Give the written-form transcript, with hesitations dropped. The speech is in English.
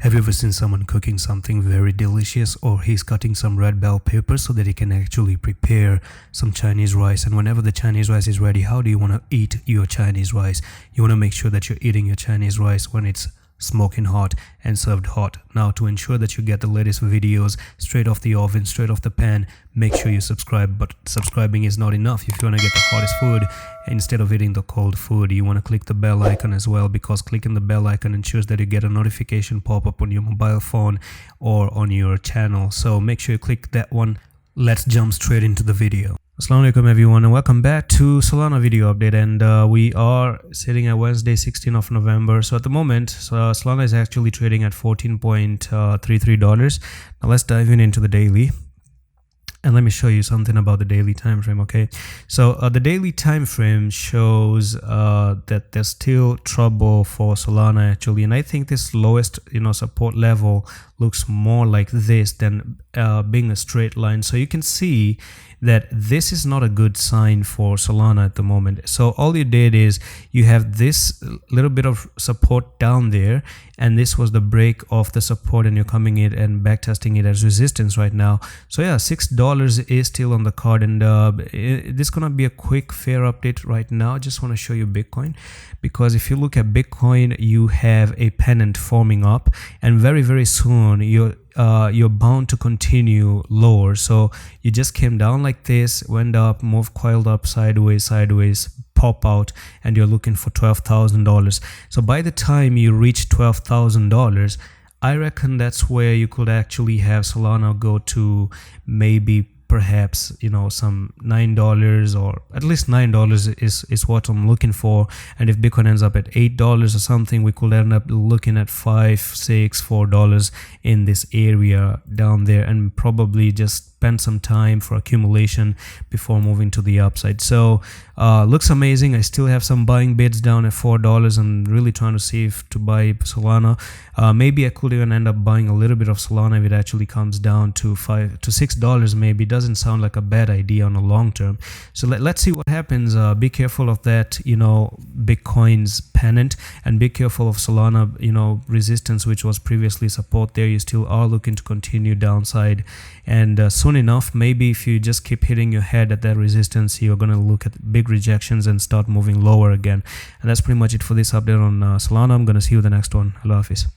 Have you ever seen someone cooking something very delicious, or he's cutting some red bell pepper so that he can actually prepare some Chinese rice? And whenever the Chinese rice is ready, how do you want to eat your Chinese rice? You want to make sure that you're eating your Chinese rice when it's smoking hot and served hot. Now, to ensure that you get the latest videos straight off the oven, straight off the pan, make sure you subscribe. But subscribing is not enough. If you want to get the hottest food instead of eating the cold food, you want to click the bell icon as well, because clicking the bell icon ensures that you get a notification pop up on your mobile phone or on your channel. So make sure you click that one. Let's jump straight into the video. Assalamu alaikum everyone, and welcome back to Solana video update. And we are sitting at Wednesday 16th of November. So at the moment, Solana is actually trading at $14.33. Now let's dive into the daily, and let me show you something about the daily time frame. Okay, so the daily time frame shows that there's still trouble for Solana actually, and I think this lowest support level looks more like this than being a straight line. So you can see that this is not a good sign for Solana at the moment. So all you did is you have this little bit of support down there, and this was the break of the support, and you're coming in and backtesting it as resistance right now. So yeah, $6 is still on the card, and this is gonna be a quick fair update right now. I just want to show you Bitcoin, because if you look at Bitcoin, you have a pennant forming up, and very soon you're bound to continue lower. So you just came down like this, went up, moved, coiled up, sideways, pop out, and you're looking for $12,000. So by the time you reach $12,000, I reckon that's where you could actually have Solana go to maybe perhaps some $9, or at least $9 is what I'm looking for. And if Bitcoin ends up at $8 or something, we could end up looking at $5, $6, $4 in this area down there, and probably just spend some time for accumulation before moving to the upside. So looks amazing. I still have some buying bids down at $4 and really trying to see if to buy Solana. Maybe I could even end up buying a little bit of Solana if it actually comes down to $5 to $6 maybe. Doesn't sound like a bad idea on the long term. So let's see what happens. Be careful of that Bitcoin's pennant, and be careful of Solana resistance, which was previously support there. You still are looking to continue downside, and soon enough, maybe if you just keep hitting your head at that resistance, you're going to look at big rejections and start moving lower again. And that's pretty much it for this update on Solana. I'm going to see you in the next one. Allah Hafiz.